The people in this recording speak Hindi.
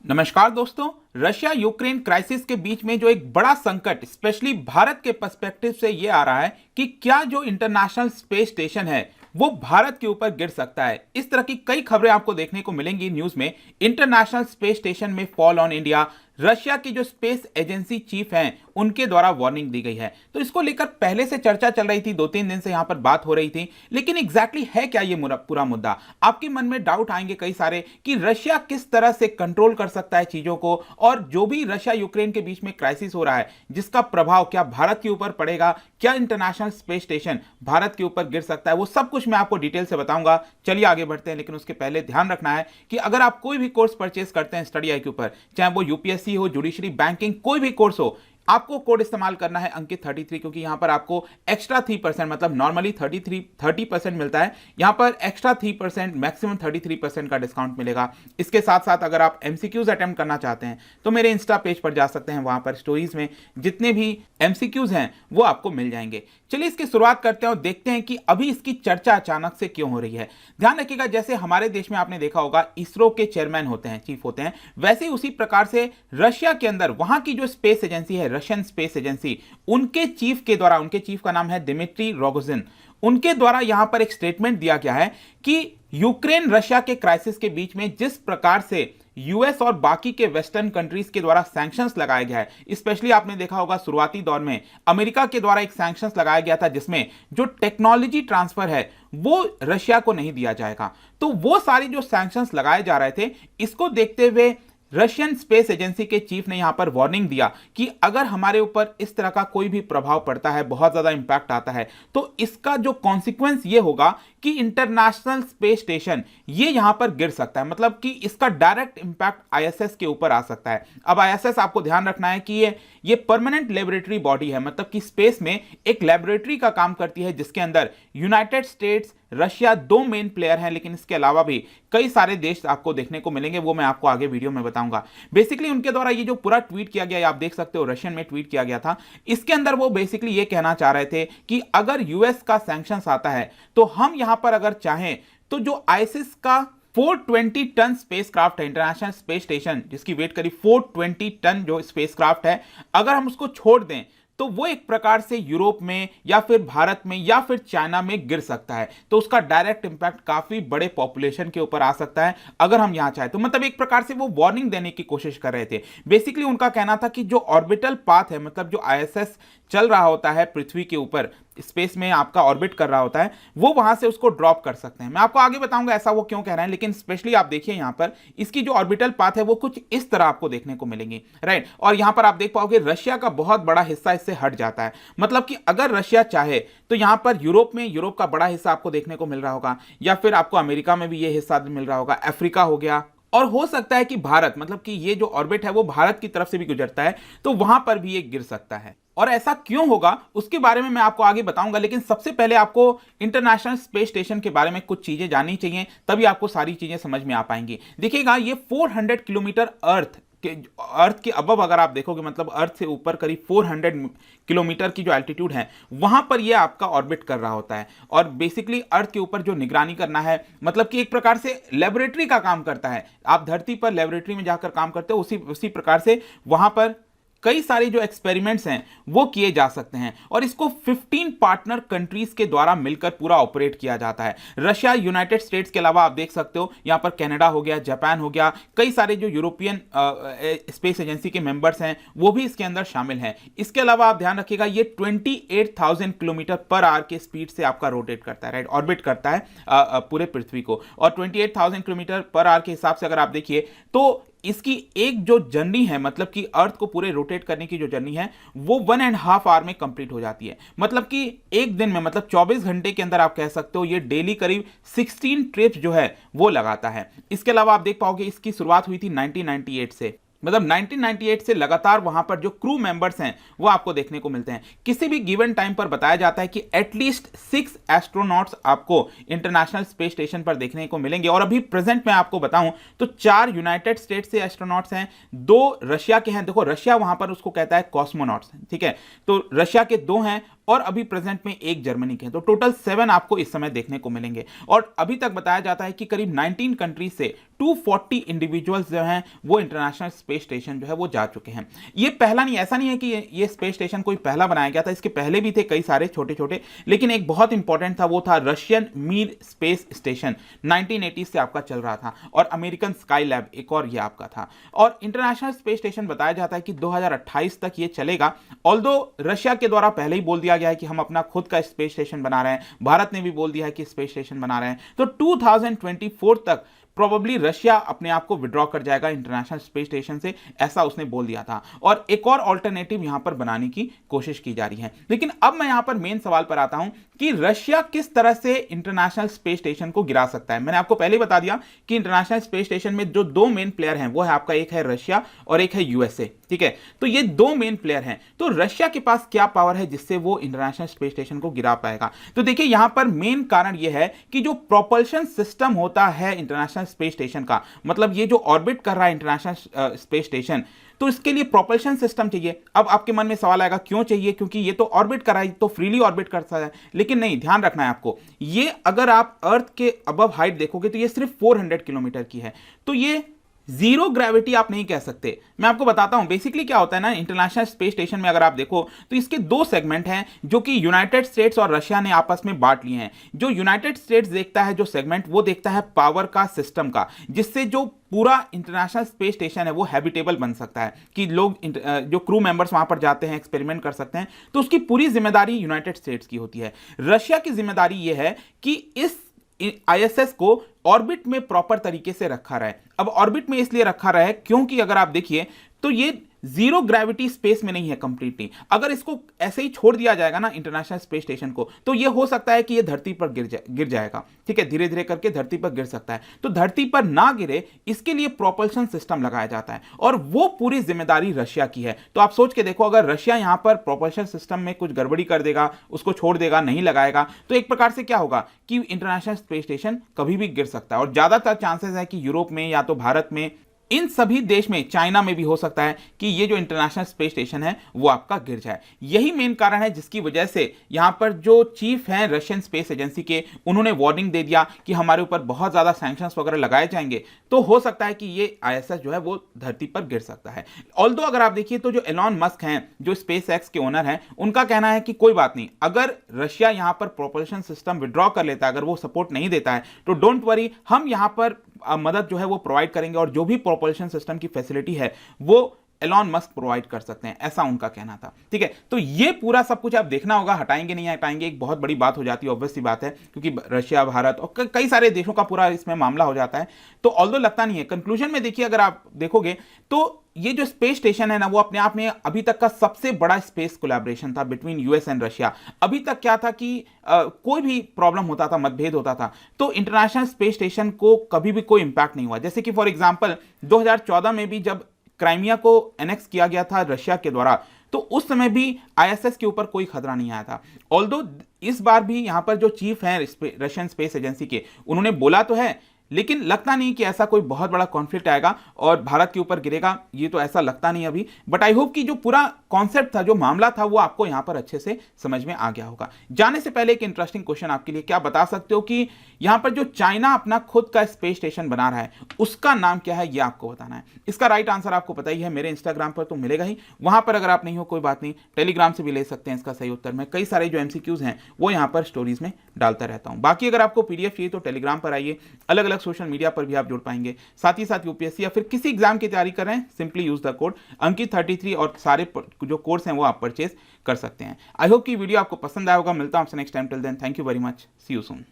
नमस्कार दोस्तों। रशिया यूक्रेन क्राइसिस के बीच में जो एक बड़ा संकट स्पेशली भारत के पर्सपेक्टिव से ये आ रहा है कि क्या जो इंटरनेशनल स्पेस स्टेशन है वो भारत के ऊपर गिर सकता है। इस तरह की कई खबरें आपको देखने को मिलेंगी न्यूज में। इंटरनेशनल स्पेस स्टेशन में फॉल ऑन इंडिया, रशिया की जो स्पेस एजेंसी चीफ हैं उनके द्वारा वार्निंग दी गई है। तो इसको लेकर पहले से चर्चा चल रही थी, 2-3 दिन से यहां पर बात हो रही थी, लेकिन एग्जैक्टली है क्या ये पूरा मुद्दा। आपके मन में डाउट आएंगे कई सारे कि रशिया किस तरह से कंट्रोल कर सकता है चीजों को, और जो भी रशिया यूक्रेन के बीच में क्राइसिस हो रहा है जिसका प्रभाव क्या भारत के ऊपर पड़ेगा, क्या इंटरनेशनल स्पेस स्टेशन भारत के ऊपर गिर सकता है, वो सब कुछ मैं आपको डिटेल से बताऊंगा। चलिए आगे बढ़ते हैं, लेकिन उसके पहले ध्यान रखना है कि अगर आप कोई भी कोर्स परचेस करते हैं स्टडी आई के ऊपर, चाहे वो यूपीएससी हो, जुडिशरी, बैंकिंग, कोई भी कोर्स हो, आपको कोड इस्तेमाल करना है अंकित 33, क्योंकि यहां पर आपको एक्स्ट्रा 3%, मतलब नॉर्मली 30% मिलता है, यहां पर एक्स्ट्रा 3%, मैक्सिमम 33% का डिस्काउंट मिलेगा। इसके साथ साथ अगर आप एमसीक्यूज अटेम्प्ट करना चाहते हैं तो मेरे इंस्टा पेज पर जा सकते हैं, वहां पर स्टोरीज में जितने भी एमसीक्यूज हैं वो आपको मिल जाएंगे। चलिए इसकी शुरुआत करते हैं और देखते हैं कि अभी इसकी चर्चा अचानक से क्यों हो रही है। ध्यान रखिएगा, जैसे हमारे देश में आपने देखा होगा इसरो के चेयरमैन होते हैं, चीफ होते हैं, वैसे ही उसी प्रकार से रशिया के अंदर वहां की जो स्पेस एजेंसी है, रशियन स्पेस एजेंसी, उनके चीफ के द्वारा, उनके चीफ का नाम है दिमित्री रोगोजिन, उनके द्वारा यहां पर एक स्टेटमेंट दिया गया है कि यूक्रेन रशिया के क्राइसिस के बीच में जिस प्रकार से यूएस और बाकी के वेस्टर्न कंट्रीज के द्वारा सैंक्शंस लगाया गया है, स्पेशली आपने देखा होगा शुरुआती दौर में अमेरिका के द्वारा एक सैंक्शंस लगाया गया था जिसमें जो टेक्नोलॉजी ट्रांसफर है वो रशिया को नहीं दिया जाएगा। तो वो सारी जो सैंक्शंस लगाए जा रहे थे, इसको देखते हुए रशियन स्पेस एजेंसी के चीफ ने यहां पर वार्निंग दिया कि अगर हमारे ऊपर इस तरह का कोई भी प्रभाव पड़ता है, बहुत ज्यादा इंपैक्ट आता है, तो इसका जो कॉन्सिक्वेंस ये होगा कि इंटरनेशनल स्पेस स्टेशन ये यहां पर गिर सकता है, मतलब कि इसका डायरेक्ट इंपैक्ट आईएसएस के ऊपर आ सकता है। अब आईएसएस आपको ध्यान रखना है कि ये परमानेंट लेबोरेटरी बॉडी है, मतलब कि स्पेस में एक लेबोरेटरी का काम करती है जिसके अंदर यूनाइटेड स्टेट्स, रशिया दो मेन प्लेयर हैं, लेकिन इसके अलावा भी कई सारे देश आपको देखने को मिलेंगे, वो मैं आपको आगे वीडियो में बताऊंगा। बेसिकली उनके द्वारा ये जो पूरा ट्वीट किया गया, आप देख सकते हो रशियन में ट्वीट किया गया था, इसके अंदर वो बेसिकली ये कहना चाह रहे थे कि अगर यूएस का सैंक्शंस आता है तो हम यहां पर अगर चाहें तो जो आईएसएस का 420 टन स्पेसक्राफ्ट है, इंटरनेशनल स्पेस स्टेशन जिसकी वेट करीब 420 टन जो स्पेसक्राफ्ट है, अगर हम उसको छोड़ दें तो वो एक प्रकार से यूरोप में या फिर भारत में या फिर चाइना में गिर सकता है। तो उसका डायरेक्ट इंपैक्ट काफी बड़े पॉपुलेशन के ऊपर आ सकता है अगर हम यहां चाहें तो। मतलब एक प्रकार से वो वार्निंग देने की कोशिश कर रहे थे। बेसिकली उनका कहना था कि जो ऑर्बिटल पाथ है, मतलब जो आईएसएस चल रहा होता है पृथ्वी के ऊपर, स्पेस में आपका ऑर्बिट कर रहा होता है, वो वहां से उसको ड्रॉप कर सकते हैं। मैं आपको आगे बताऊंगा ऐसा वो क्यों कह रहे हैं, लेकिन स्पेशली आप देखिए यहां पर इसकी जो ऑर्बिटल पाथ है वो कुछ इस तरह आपको देखने को मिलेंगी, राइट। और यहां पर आप देख पाओगे रशिया का बहुत बड़ा हिस्सा इससे हट जाता है, मतलब कि अगर रशिया चाहे तो यहां पर यूरोप में यूरोप का बड़ा हिस्सा आपको देखने को मिल रहा होगा, या फिर आपको अमेरिका में भी ये हिस्सा मिल रहा होगा, अफ्रीका हो गया, और हो सकता है कि भारत, मतलब कि ये जो ऑर्बिट है वो भारत की तरफ से भी गुजरता है, तो वहां पर भी ये गिर सकता है। और ऐसा क्यों होगा उसके बारे में मैं आपको आगे बताऊंगा, लेकिन सबसे पहले आपको इंटरनेशनल स्पेस स्टेशन के बारे में कुछ चीजें जाननी चाहिए, तभी आपको सारी चीजें समझ में आ पाएंगी। देखिएगा, ये 400 किलोमीटर अर्थ के अबव अगर आप देखोगे, मतलब अर्थ से ऊपर करीब 400 किलोमीटर की जो एल्टीट्यूड है वहां पर ये आपका ऑर्बिट कर रहा होता है। और बेसिकली अर्थ के ऊपर जो निगरानी करना है, मतलब कि एक प्रकार से लेबोरेटरी का काम करता है। आप धरती पर लेबोरेटरी में जाकर काम करते हो, उसी प्रकार से वहां पर कई सारे जो एक्सपेरिमेंट्स हैं वो किए जा सकते हैं, और इसको 15 पार्टनर कंट्रीज के द्वारा मिलकर पूरा ऑपरेट किया जाता है। रशिया, यूनाइटेड स्टेट्स के अलावा आप देख सकते हो यहां पर कनाडा हो गया, जापान हो गया, कई सारे जो यूरोपियन स्पेस एजेंसी के मेंबर्स हैं वो भी इसके अंदर शामिल हैं। इसके अलावा आप ध्यान रखिएगा, ये 28,000 किलोमीटर पर आवर के स्पीड से आपका रोटेट करता है, राइट, ऑर्बिट करता है पूरे पृथ्वी को। और 28,000 किलोमीटर पर आवर के हिसाब से अगर आप देखिए तो इसकी एक जो जर्नी है, मतलब कि अर्थ को पूरे रोटेट करने की जो जर्नी है वो 1.5 आवर में कंप्लीट हो जाती है। मतलब कि एक दिन में, मतलब 24 घंटे के अंदर आप कह सकते हो ये डेली करीब 16 ट्रिप्स जो है वो लगाता है। इसके अलावा आप देख पाओगे इसकी शुरुआत हुई थी 1998 से, मतलब 1998 से लगातार वहां पर जो क्रू मेंबर्स हैं वो आपको देखने को मिलते हैं। किसी भी गिवन टाइम पर बताया जाता है कि एटलीस्ट 6 एस्ट्रोनॉट्स आपको इंटरनेशनल स्पेस स्टेशन पर देखने को मिलेंगे। और अभी प्रेजेंट में आपको बताऊं तो 4 यूनाइटेड स्टेट्स से एस्ट्रोनॉट्स हैं, 2 रशिया के हैं। देखो रशिया वहां पर उसको कहता है कॉस्मोनॉट्स, ठीक है, तो रशिया के 2 हैं और अभी प्रेजेंट में एक जर्मनी के हैं। तो टोटल 7 आपको इस समय देखने को मिलेंगे। और अभी तक बताया जाता है कि करीब 19 कंट्रीज से 240 इंडिविजुअल्स जो हैं वो इंटरनेशनल स्पेस स्टेशन जो है वो जा चुके हैं। ये पहला नहीं, ऐसा नहीं है कि ये स्पेस स्टेशन कोई पहला बनाया गया था, इसके पहले भी थे कई सारे छोटे छोटे, लेकिन एक बहुत इंपॉर्टेंट था, वो था रशियन मीर स्पेस स्टेशन, 1980 से आपका चल रहा था। और अमेरिकन स्काई लैब एक और ये आपका था। और इंटरनेशनल स्पेस स्टेशन बताया जाता है कि 2028 तक ये चलेगा। ऑल्दो रशिया के द्वारा पहले ही बोल दिया गया है कि हम अपना खुद का स्पेस स्टेशन बना रहे हैं, भारत ने भी बोल दिया है कि स्पेस स्टेशन बना रहे हैं। तो 2024 तक प्रोबेबली रशिया अपने आप को विड्रॉ कर जाएगा इंटरनेशनल स्पेस स्टेशन से, ऐसा उसने बोल दिया था। और एक और ऑल्टरनेटिव यहां पर बनाने की कोशिश की जा रही है। लेकिन अब मैं यहां पर मेन सवाल पर आता हूं कि रशिया किस तरह से इंटरनेशनल स्पेस स्टेशन को गिरा सकता है। मैंने आपको पहले बता दिया कि इंटरनेशनल स्पेस स्टेशन में जो दो मेन प्लेयर हैं वो है आपका, एक है रशिया और एक है यूएसए, ठीक है। तो ये दो मेन प्लेयर हैं। तो रशिया के पास क्या पावर है जिससे वो इंटरनेशनल स्पेस स्टेशन को गिरा पाएगा? तो देखिए यहां पर मेन कारण यह है कि जो प्रोपल्शन सिस्टम होता है इंटरनेशनल स्पेस स्टेशन का, मतलब ये जो ऑर्बिट कर रहा है इंटरनेशनल स्पेस स्टेशन, तो इसके लिए प्रोपल्शन सिस्टम चाहिए। अब आपके मन में सवाल आएगा क्यों चाहिए? क्योंकि ये तो ऑर्बिट कर रहा है, तो फ्रीली ऑर्बिट कर सकता है। लेकिन नहीं, ध्यान रखना है आपको, ये अगर आप अर्थ के अबव हाइट देखोगे तो ये सिर्फ 400 किलोमीटर की है। तो ये जीरो ग्रेविटी आप नहीं कह सकते। मैं आपको बताता हूं बेसिकली क्या होता है ना, इंटरनेशनल स्पेस स्टेशन में अगर आप देखो तो इसके दो सेगमेंट हैं जो कि यूनाइटेड स्टेट्स और रशिया ने आपस में बांट लिए हैं। जो यूनाइटेड स्टेट्स देखता है जो सेगमेंट, वो देखता है पावर का सिस्टम का, जिससे जो पूरा इंटरनेशनल स्पेस स्टेशन है वो हैबिटेबल बन सकता है, कि लोग जो क्रू मेंबर्स वहां पर जाते हैं एक्सपेरिमेंट कर सकते हैं। तो उसकी पूरी जिम्मेदारी यूनाइटेड स्टेट्स की होती है। रशिया की जिम्मेदारी यह है कि इस आईएसएस को ऑर्बिट में प्रॉपर तरीके से रखा रहे। अब ऑर्बिट में इसलिए रखा रहे क्योंकि अगर आप देखिए तो ये जीरो ग्रेविटी स्पेस में नहीं है कंप्लीटली। अगर इसको ऐसे ही छोड़ दिया जाएगा ना इंटरनेशनल स्पेस स्टेशन को, तो ये हो सकता है कि ये धरती पर गिर जाएगा, ठीक है, धीरे धीरे करके धरती पर गिर सकता है। तो धरती पर ना गिरे इसके लिए प्रोपल्शन सिस्टम लगाया जाता है, और वो पूरी जिम्मेदारी रशिया की है। तो आप सोच के देखो, अगर रशिया यहां पर प्रोपल्शन सिस्टम में कुछ गड़बड़ी कर देगा, उसको छोड़ देगा, नहीं लगाएगा, तो एक प्रकार से क्या होगा कि इंटरनेशनल स्पेस स्टेशन कभी भी गिर सकता है। और ज्यादातर चांसेस है कि यूरोप में या तो भारत में, इन सभी देश में, चाइना में भी हो सकता है कि ये जो इंटरनेशनल स्पेस स्टेशन है वो आपका गिर जाए। यही मेन कारण है जिसकी वजह से यहां पर जो चीफ हैं रशियन स्पेस एजेंसी के, उन्होंने वार्निंग दे दिया कि हमारे ऊपर बहुत ज्यादा सैंक्शंस वगैरह लगाए जाएंगे, तो हो सकता है कि ये आईएसएस जो है वो धरती पर गिर सकता है। ऑल्दो अगर आप देखिए तो जो एलॉन मस्क हैं, जो स्पेस एक्स के ओनर हैं, उनका कहना है कि कोई बात नहीं, अगर रशिया यहां पर प्रोपल्शन सिस्टम विड्रॉ कर लेता है, अगर वो सपोर्ट नहीं देता है, तो डोंट वरी, हम यहां पर मदद जो है वो प्रोवाइड करेंगे, और जो भी प्रोपल्शन सिस्टम की फैसिलिटी है वो एलॉन मस्क प्रोवाइड कर सकते हैं, ऐसा उनका कहना था, ठीक है। तो ये पूरा सब कुछ आप देखना होगा, हटाएंगे नहीं हटाएंगे एक बहुत बड़ी बात हो जाती है, ऑब्वियस सी बात है, क्योंकि रशिया, भारत और कई सारे देशों का पूरा इसमें मामला हो जाता है। तो ऑल्दो लगता नहीं है। कंक्लूजन में देखिए, अगर आप देखोगे तो ये जो स्पेस स्टेशन है ना, वो अपने आप में अभी तक का सबसे बड़ा स्पेस कोलैबोरेशन था बिटवीन यूएस एंड रशिया। अभी तक क्या था कि कोई भी प्रॉब्लम होता था, मतभेद होता था, तो इंटरनेशनल स्पेस स्टेशन को कभी भी कोई इंपैक्ट नहीं हुआ। जैसे कि फॉर एग्जांपल 2014 में भी जब क्राइमिया को एनेक्स किया गया था रशिया के द्वारा, तो उस समय भी आईएसएस के ऊपर कोई खतरा नहीं आया था। ऑल्दो इस बार भी यहां पर जो चीफ हैं रशियन स्पेस एजेंसी के, उन्होंने बोला तो है, लेकिन लगता नहीं कि ऐसा कोई बहुत बड़ा कॉन्फ्लिक्ट आएगा और भारत के ऊपर गिरेगा, ये तो ऐसा लगता नहीं अभी। बट आई होप कि जो पूरा कॉन्सेप्ट था, जो मामला था, वो आपको यहां पर अच्छे से समझ में आ गया होगा। जाने से पहले एक इंटरेस्टिंग क्वेश्चन आपके लिए, क्या बता सकते हो कि यहां पर जो चाइना अपना खुद का स्पेस स्टेशन बना रहा है उसका नाम क्या है, ये आपको बताना है। इसका राइट आंसर आपको पता ही है, मेरे इंस्टाग्राम पर तो मिलेगा ही, वहां पर अगर आप नहीं हो कोई बात नहीं, टेलीग्राम से भी ले सकते हैं इसका सही उत्तर। मैं कई सारे जो एमसीक्यूज हैं वो यहां पर स्टोरीज में डालता रहता हूं। बाकी अगर आपको पीडीएफ चाहिए तो टेलीग्राम पर आइए, अलग अलग सोशल मीडिया पर भी आप जुड़ पाएंगे। साथ ही साथ यूपीएससी या फिर किसी एग्जाम की तैयारी कर रहे हैं, सिंपली यूज द कोड अंकित 33 और सारे जो कोर्स हैं वो आप परचेज कर सकते हैं। आई होप कि वीडियो आपको पसंद आया होगा। मिलता हूं आपसे next time, till then thank you very much, see you soon.